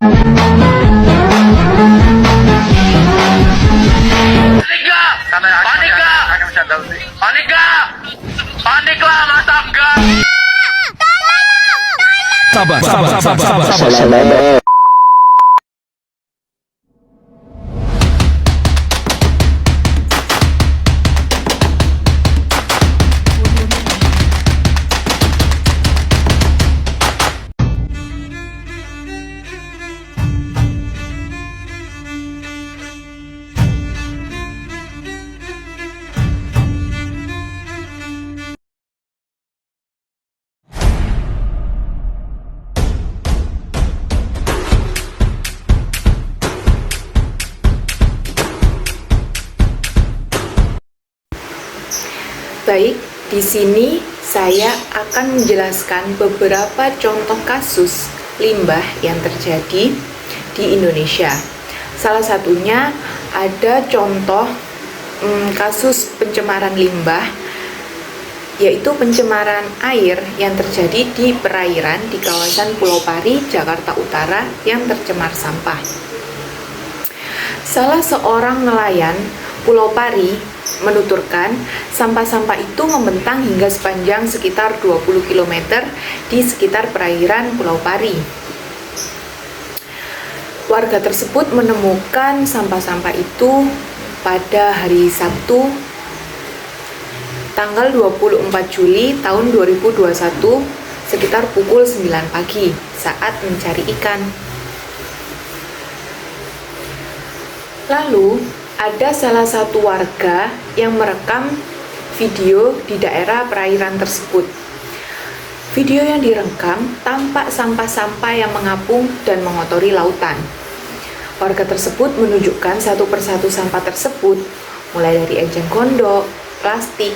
Paniklah, masa enggak? Sabar. Baik, di sini saya akan menjelaskan beberapa contoh kasus limbah yang terjadi di Indonesia. Salah satunya ada contoh kasus pencemaran limbah, yaitu pencemaran air yang terjadi di perairan di kawasan Pulau Pari, Jakarta Utara yang tercemar sampah. Salah seorang nelayan Pulau Pari menuturkan sampah-sampah itu membentang hingga sepanjang sekitar 20 km di sekitar perairan Pulau Pari. Warga tersebut menemukan sampah-sampah itu pada hari Sabtu tanggal 24 Juli tahun 2021 sekitar pukul 9 pagi saat mencari ikan. Lalu ada salah satu warga yang merekam video di daerah perairan tersebut. Video yang direkam tampak sampah-sampah yang mengapung dan mengotori lautan. Warga tersebut menunjukkan satu persatu sampah tersebut, mulai dari ejeng gondok, plastik,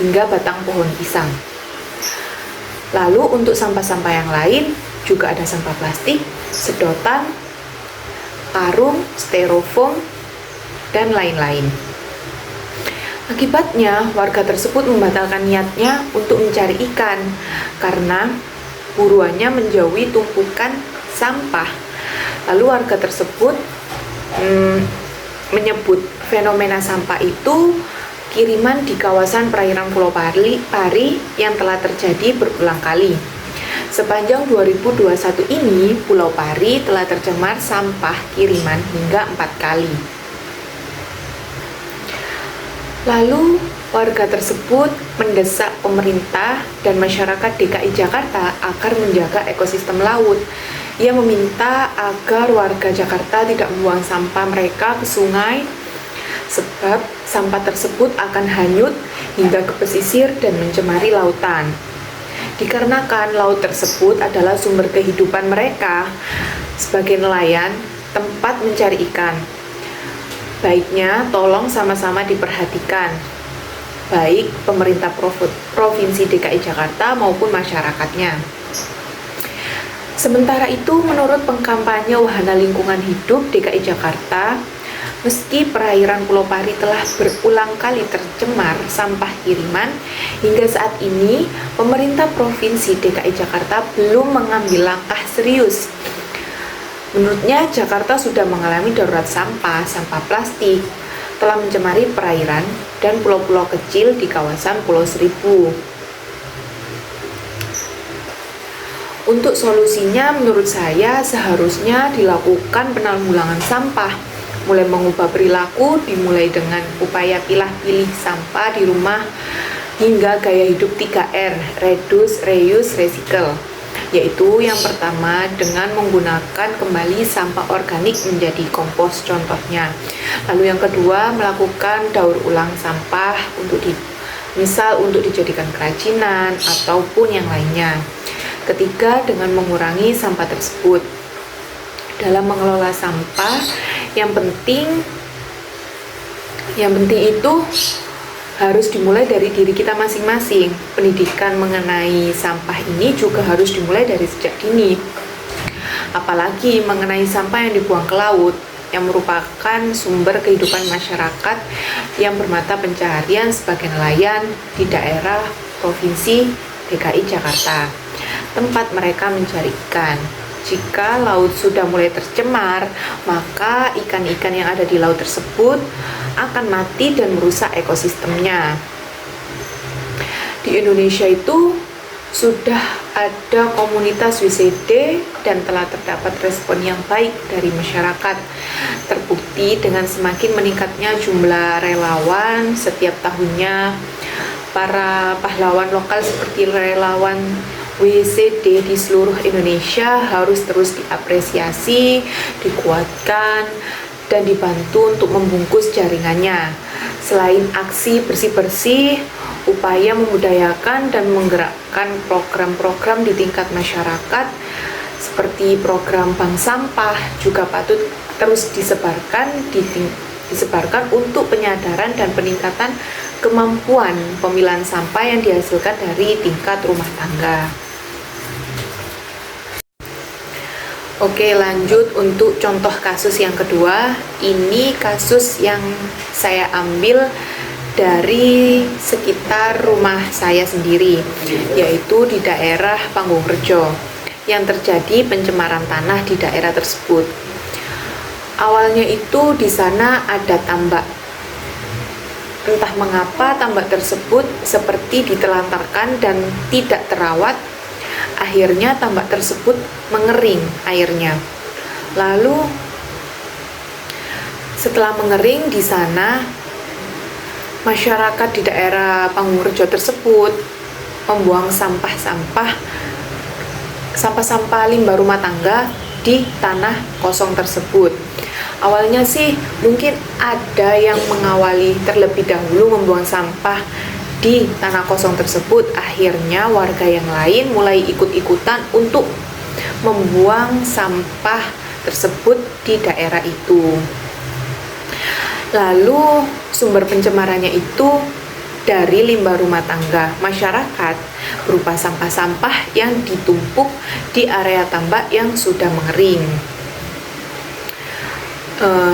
hingga batang pohon pisang. Lalu untuk sampah-sampah yang lain juga ada sampah plastik, sedotan, karung, styrofoam, dan lain-lain. Akibatnya, warga tersebut membatalkan niatnya untuk mencari ikan karena buruannya menjauhi tumpukan sampah. Lalu warga tersebut menyebut fenomena sampah itu kiriman di kawasan perairan Pulau Pari yang telah terjadi berulang kali. Sepanjang 2021 ini, Pulau Pari telah tercemar sampah kiriman hingga 4 kali. Lalu, warga tersebut mendesak pemerintah dan masyarakat DKI Jakarta agar menjaga ekosistem laut. Ia meminta agar warga Jakarta tidak membuang sampah mereka ke sungai, sebab sampah tersebut akan hanyut hingga ke pesisir dan mencemari lautan. Dikarenakan laut tersebut adalah sumber kehidupan mereka sebagai nelayan, tempat mencari ikan. Baiknya tolong sama-sama diperhatikan, baik pemerintah Provinsi DKI Jakarta maupun masyarakatnya. Sementara itu, menurut pengkampanye Wahana Lingkungan Hidup DKI Jakarta, meski perairan Pulau Pari telah berulang kali tercemar sampah kiriman, hingga saat ini pemerintah Provinsi DKI Jakarta belum mengambil langkah serius. Menurutnya, Jakarta sudah mengalami darurat sampah plastik, telah mencemari perairan dan pulau-pulau kecil di kawasan Pulau Seribu. Untuk solusinya, menurut saya seharusnya dilakukan penanggulangan sampah, mulai mengubah perilaku, dimulai dengan upaya pilah-pilih sampah di rumah, hingga gaya hidup 3R, reduce, reuse, recycle. Yaitu yang pertama dengan menggunakan kembali sampah organik menjadi kompos contohnya. Lalu yang kedua melakukan daur ulang sampah misal untuk dijadikan kerajinan ataupun yang lainnya. Ketiga dengan mengurangi sampah tersebut. Dalam mengelola sampah yang penting itu harus dimulai dari diri kita masing-masing. Pendidikan mengenai sampah ini juga harus dimulai dari sejak dini. Apalagi mengenai sampah yang dibuang ke laut, yang merupakan sumber kehidupan masyarakat yang bermata pencaharian sebagai nelayan di daerah Provinsi DKI Jakarta, tempat mereka mencari ikan. Jika laut sudah mulai tercemar, maka ikan-ikan yang ada di laut tersebut akan mati dan merusak ekosistemnya. Di Indonesia itu sudah ada komunitas WCD dan telah terdapat respon yang baik dari masyarakat. Terbukti dengan semakin meningkatnya jumlah relawan setiap tahunnya. Para pahlawan lokal seperti relawan WCD di seluruh Indonesia harus terus diapresiasi, dikuatkan, dan dibantu untuk membungkus jaringannya. Selain aksi bersih-bersih, upaya membudayakan dan menggerakkan program-program di tingkat masyarakat seperti program bank sampah juga patut terus disebarkan untuk penyadaran dan peningkatan kemampuan pemilahan sampah yang dihasilkan dari tingkat rumah tangga. Oke, lanjut untuk contoh kasus yang kedua. Ini kasus yang saya ambil dari sekitar rumah saya sendiri, yaitu di daerah Panggung-Rejo, yang terjadi pencemaran tanah di daerah tersebut. Awalnya itu di sana ada tambak. Entah mengapa tambak tersebut seperti ditelantarkan dan tidak terawat. Akhirnya tambak tersebut mengering airnya. Lalu setelah mengering di sana, masyarakat di daerah Panggung-Rejo tersebut membuang sampah-sampah limbah rumah tangga di tanah kosong tersebut. Awalnya sih mungkin ada yang mengawali terlebih dahulu membuang sampah di tanah kosong tersebut. Akhirnya warga yang lain mulai ikut-ikutan untuk membuang sampah tersebut di daerah itu. Lalu sumber pencemarannya itu dari limbah rumah tangga masyarakat berupa sampah-sampah yang ditumpuk di area tambak yang sudah mengering.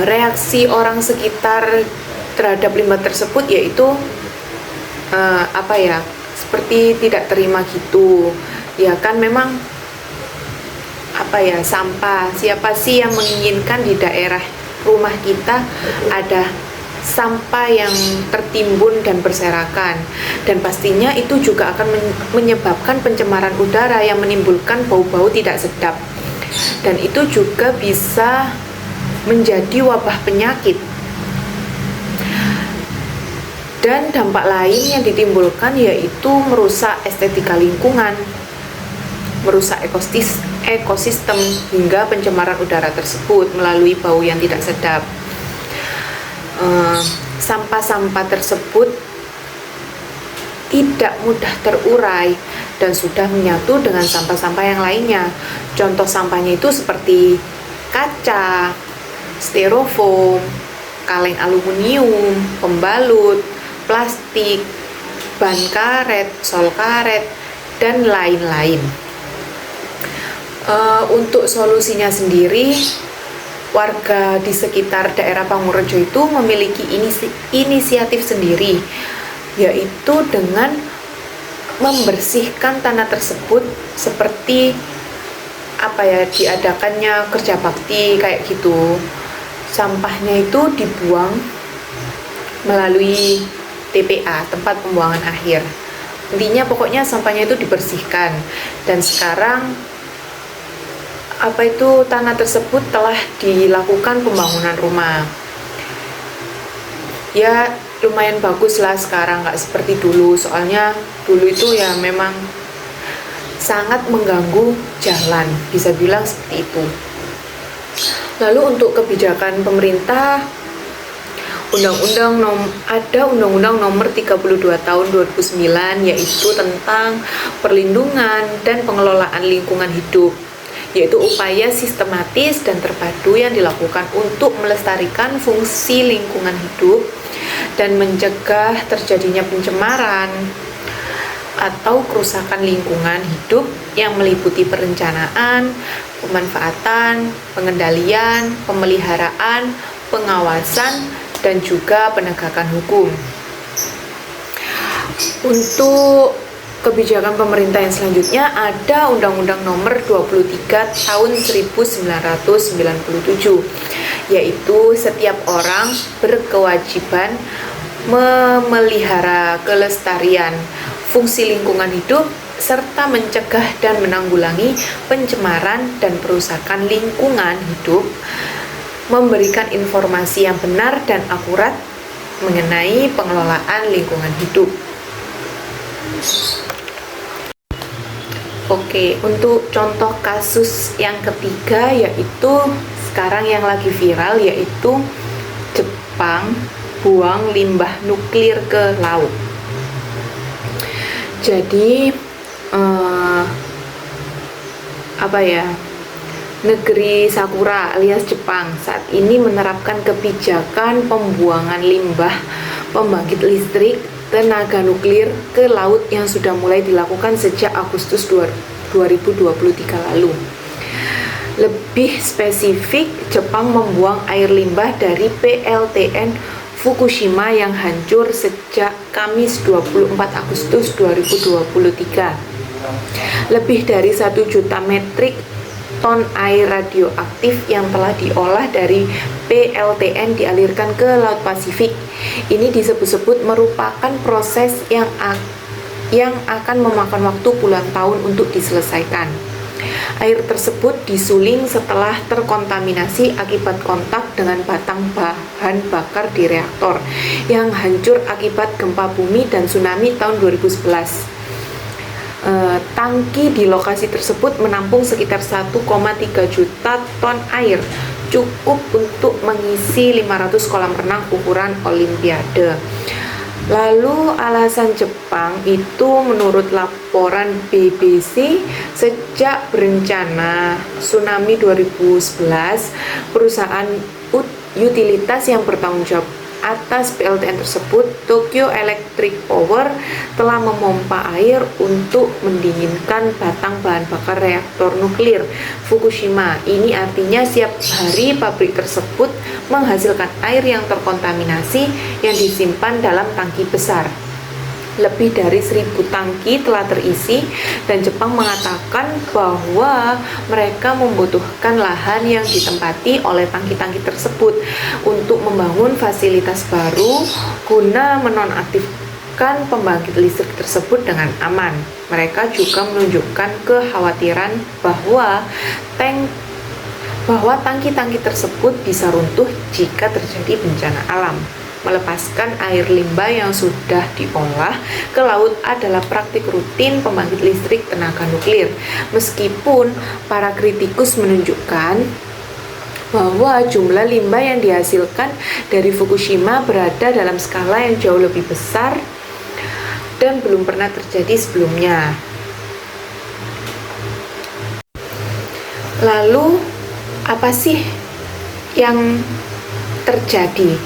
Reaksi orang sekitar terhadap limbah tersebut yaitu seperti tidak terima gitu. Ya kan memang sampah. Siapa sih yang menginginkan di daerah rumah kita ada sampah yang tertimbun dan berserakan, dan pastinya itu juga akan menyebabkan pencemaran udara yang menimbulkan bau-bau tidak sedap, dan itu juga bisa menjadi wabah penyakit. Dan dampak lain yang ditimbulkan yaitu merusak estetika lingkungan, merusak ekosistem hingga pencemaran udara tersebut melalui bau yang tidak sedap. Sampah-sampah tersebut tidak mudah terurai dan sudah menyatu dengan sampah-sampah yang lainnya. Contoh sampahnya itu seperti kaca, styrofoam, kaleng aluminium, pembalut, plastik, ban karet, sol karet, dan lain-lain. Untuk solusinya sendiri, warga di sekitar daerah Panggung-Rejo itu memiliki inisiatif sendiri, yaitu dengan membersihkan tanah tersebut seperti diadakannya kerja bakti kayak gitu. Sampahnya itu dibuang melalui TPA, tempat pembuangan akhir. Intinya pokoknya sampahnya itu dibersihkan, dan sekarang tanah tersebut telah dilakukan pembangunan rumah. Ya lumayan bagus lah sekarang, nggak seperti dulu. Soalnya dulu itu ya memang sangat mengganggu jalan, bisa bilang seperti itu. Lalu untuk kebijakan pemerintah, ada Undang-Undang Nomor 32 Tahun 2009, yaitu tentang perlindungan dan pengelolaan lingkungan hidup, yaitu upaya sistematis dan terpadu yang dilakukan untuk melestarikan fungsi lingkungan hidup dan mencegah terjadinya pencemaran atau kerusakan lingkungan hidup yang meliputi perencanaan, pemanfaatan, pengendalian, pemeliharaan, pengawasan, dan juga penegakan hukum. Untuk Kebijakan pemerintah yang selanjutnya ada Undang-Undang Nomor 23 Tahun 1997, yaitu setiap orang berkewajiban memelihara kelestarian fungsi lingkungan hidup serta mencegah dan menanggulangi pencemaran dan perusakan lingkungan hidup, memberikan informasi yang benar dan akurat mengenai pengelolaan lingkungan hidup. Oke, untuk contoh kasus yang ketiga yaitu sekarang yang lagi viral, yaitu Jepang buang limbah nuklir ke laut. Jadi negeri Sakura alias Jepang saat ini menerapkan kebijakan pembuangan limbah pembangkit listrik tenaga nuklir ke laut yang sudah mulai dilakukan sejak Agustus 2023 lalu. Lebih spesifik, Jepang membuang air limbah dari PLTN Fukushima yang hancur sejak Kamis 24 Agustus 2023. Lebih dari 1 juta metrik ton air radioaktif yang telah diolah dari PLTN dialirkan ke Laut Pasifik. Ini disebut-sebut merupakan proses yang akan memakan waktu puluhan tahun untuk diselesaikan. Air tersebut disuling setelah terkontaminasi akibat kontak dengan batang bahan bakar di reaktor yang hancur akibat gempa bumi dan tsunami tahun 2011. Tangki di lokasi tersebut menampung sekitar 1,3 juta ton air, cukup untuk mengisi 500 kolam renang ukuran Olimpiade. Lalu alasan Jepang itu menurut laporan BBC, sejak berencana tsunami 2011, perusahaan utilitas yang bertanggung jawab atas PLTN tersebut, Tokyo Electric Power, telah memompa air untuk mendinginkan batang bahan bakar reaktor nuklir Fukushima. Ini artinya setiap hari pabrik tersebut menghasilkan air yang terkontaminasi yang disimpan dalam tangki besar. Lebih dari 1.000 tangki telah terisi dan Jepang mengatakan bahwa mereka membutuhkan lahan yang ditempati oleh tangki-tangki tersebut untuk membangun fasilitas baru guna menonaktifkan pembangkit listrik tersebut dengan aman. Mereka juga menunjukkan kekhawatiran bahwa tangki-tangki tersebut bisa runtuh jika terjadi bencana alam. Melepaskan air limbah yang sudah diolah ke laut adalah praktik rutin pembangkit listrik tenaga nuklir. Meskipun para kritikus menunjukkan bahwa jumlah limbah yang dihasilkan dari Fukushima berada dalam skala yang jauh lebih besar dan belum pernah terjadi sebelumnya. Lalu, apa sih yang terjadi?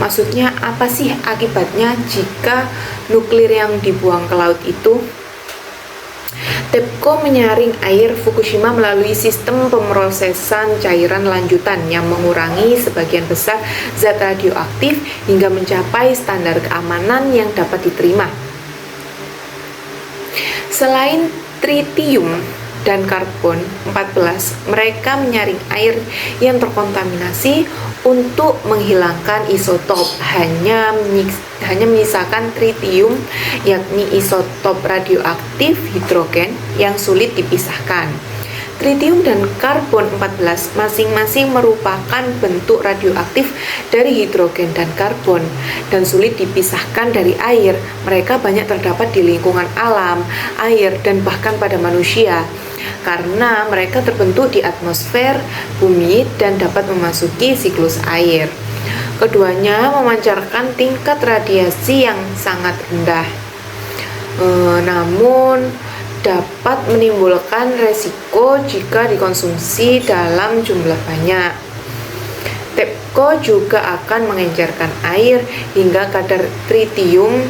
Maksudnya apa sih akibatnya jika nuklir yang dibuang ke laut itu? TEPCO menyaring air Fukushima melalui sistem pemrosesan cairan lanjutan yang mengurangi sebagian besar zat radioaktif hingga mencapai standar keamanan yang dapat diterima. Selain tritium dan karbon 14, mereka menyaring air yang terkontaminasi untuk menghilangkan isotop, hanya menyisakan tritium, yakni isotop radioaktif hidrogen yang sulit dipisahkan. Tritium dan karbon 14 masing-masing merupakan bentuk radioaktif dari hidrogen dan karbon dan sulit dipisahkan dari air. Mereka banyak terdapat di lingkungan alam, air, dan bahkan pada manusia karena mereka terbentuk di atmosfer bumi dan dapat memasuki siklus air. Keduanya memancarkan tingkat radiasi yang sangat rendah, namun dapat menimbulkan resiko jika dikonsumsi dalam jumlah banyak. TEPCO juga akan mengencerkan air hingga kadar tritium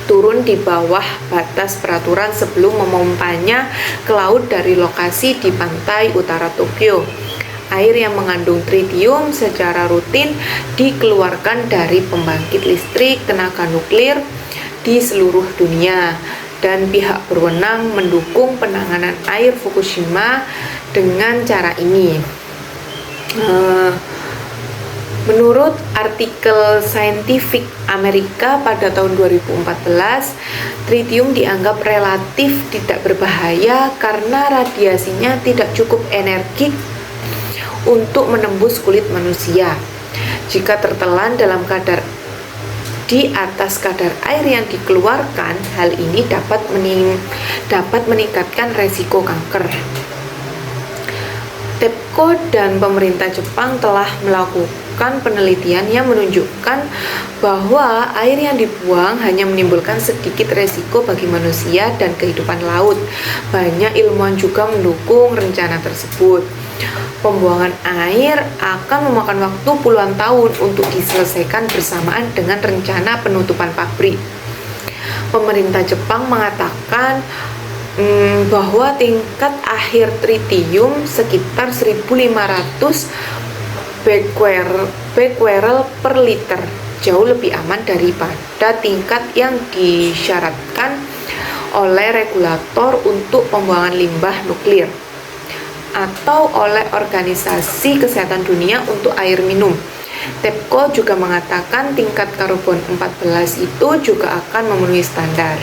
turun di bawah batas peraturan sebelum memompanya ke laut dari lokasi di pantai utara Tokyo. Air yang mengandung tritium secara rutin dikeluarkan dari pembangkit listrik tenaga nuklir di seluruh dunia dan pihak berwenang mendukung penanganan air Fukushima dengan cara ini. Menurut artikel Scientific America pada tahun 2014, tritium dianggap relatif tidak berbahaya karena radiasinya tidak cukup energik untuk menembus kulit manusia. Jika tertelan dalam kadar di atas kadar air yang dikeluarkan, hal ini dapat meningkatkan resiko kanker. TEPCO dan pemerintah Jepang telah melakukan penelitian yang menunjukkan bahwa air yang dibuang hanya menimbulkan sedikit resiko bagi manusia dan kehidupan laut. Banyak ilmuwan juga mendukung rencana tersebut. Pembuangan air akan memakan waktu puluhan tahun untuk diselesaikan bersamaan dengan rencana penutupan pabrik. Pemerintah Jepang mengatakan bahwa tingkat akhir tritium sekitar 1.500 becquerel per liter, jauh lebih aman daripada tingkat yang disyaratkan oleh regulator untuk pembuangan limbah nuklir atau oleh Organisasi Kesehatan Dunia untuk air minum. TEPCO juga mengatakan tingkat karbon 14 itu juga akan memenuhi standar.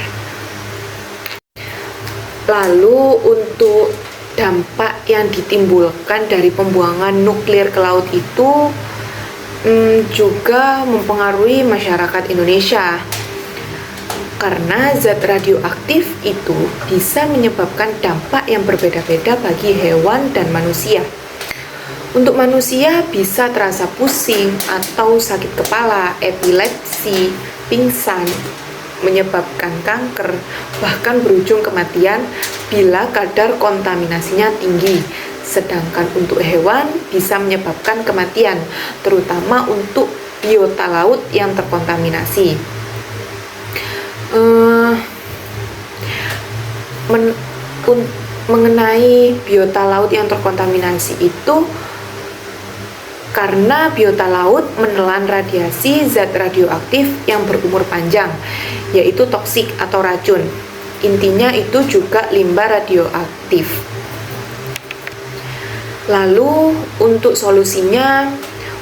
Lalu untuk dampak yang ditimbulkan dari pembuangan nuklir ke laut itu juga mempengaruhi masyarakat Indonesia, karena zat radioaktif itu bisa menyebabkan dampak yang berbeda-beda bagi hewan dan manusia. Untuk manusia bisa terasa pusing atau sakit kepala, epilepsi, pingsan, menyebabkan kanker, bahkan berujung kematian bila kadar kontaminasinya tinggi. Sedangkan untuk hewan bisa menyebabkan kematian, terutama untuk biota laut yang terkontaminasi. Mengenai biota laut yang terkontaminasi itu, karena biota laut menelan radiasi zat radioaktif yang berumur panjang, yaitu toksik atau racun. Intinya itu juga limbah radioaktif. Lalu untuk solusinya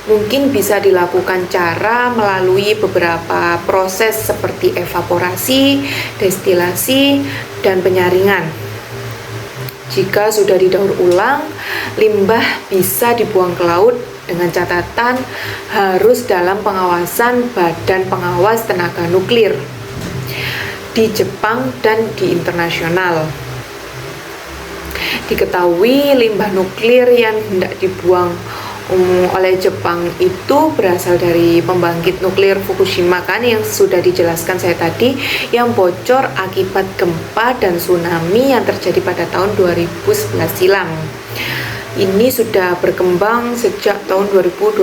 mungkin bisa dilakukan cara melalui beberapa proses seperti evaporasi, destilasi, dan penyaringan. Jika sudah didaur ulang, limbah bisa dibuang ke laut dengan catatan harus dalam pengawasan Badan Pengawas Tenaga Nuklir di Jepang dan di internasional. Diketahui limbah nuklir yang hendak dibuang oleh Jepang itu berasal dari pembangkit nuklir Fukushima kan, yang sudah dijelaskan saya tadi, yang bocor akibat gempa dan tsunami yang terjadi pada tahun 2011 silam. Ini sudah berkembang sejak tahun 2021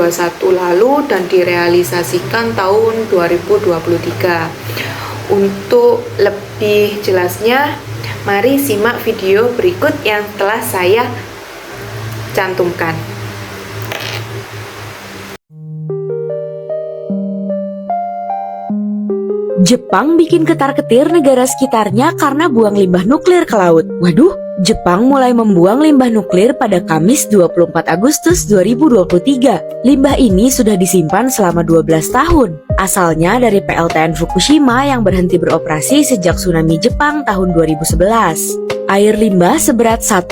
lalu dan direalisasikan tahun 2023. Untuk lebih jelasnya, mari simak video berikut yang telah saya cantumkan. Jepang bikin ketar-ketir negara sekitarnya karena buang limbah nuklir ke laut. Waduh, Jepang mulai membuang limbah nuklir pada Kamis 24 Agustus 2023. Limbah ini sudah disimpan selama 12 tahun. Asalnya dari PLTN Fukushima yang berhenti beroperasi sejak tsunami Jepang tahun 2011. Air limbah seberat 1,34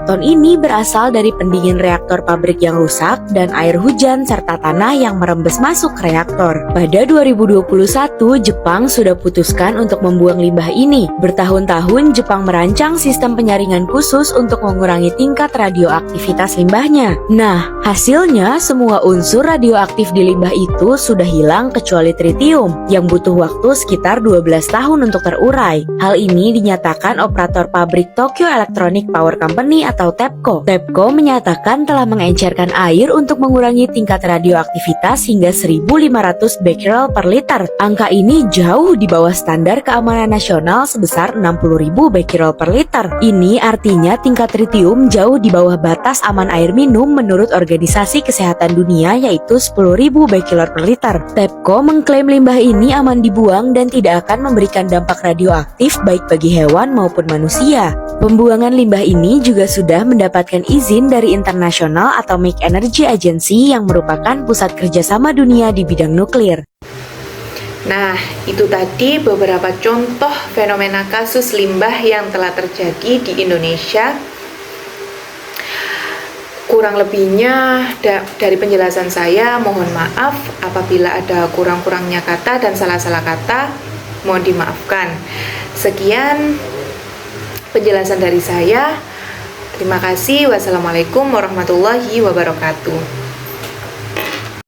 ton ini berasal dari pendingin reaktor pabrik yang rusak dan air hujan serta tanah yang merembes masuk ke reaktor. Pada 2021, Jepang sudah putuskan untuk membuang limbah ini. Bertahun-tahun Jepang merancang sistem penyaringan khusus untuk mengurangi tingkat radioaktivitas limbahnya. Nah, hasilnya semua unsur radioaktif di limbah itu sudah hilang kecuali tritium yang butuh waktu sekitar 12 tahun untuk terurai. Hal ini dinyatakan operator operator pabrik Tokyo Electronic Power Company atau TEPCO. TEPCO menyatakan telah mengencerkan air untuk mengurangi tingkat radioaktivitas hingga 1.500 becquerel per liter. Angka ini jauh di bawah standar keamanan nasional sebesar 60.000 becquerel per liter. Ini artinya tingkat tritium jauh di bawah batas aman air minum menurut Organisasi Kesehatan Dunia, yaitu 10.000 becquerel per liter. TEPCO mengklaim limbah ini aman dibuang dan tidak akan memberikan dampak radioaktif baik bagi hewan maupun manusia. Pembuangan limbah ini juga sudah mendapatkan izin dari International Atomic Energy Agency yang merupakan pusat kerjasama dunia di bidang nuklir. Nah, itu tadi beberapa contoh fenomena kasus limbah yang telah terjadi di Indonesia. Kurang lebihnya dari penjelasan saya, mohon maaf apabila ada kurang-kurangnya kata dan salah-salah kata, mohon dimaafkan. Sekian penjelasan dari saya. Terima kasih. Wassalamualaikum warahmatullahi wabarakatuh.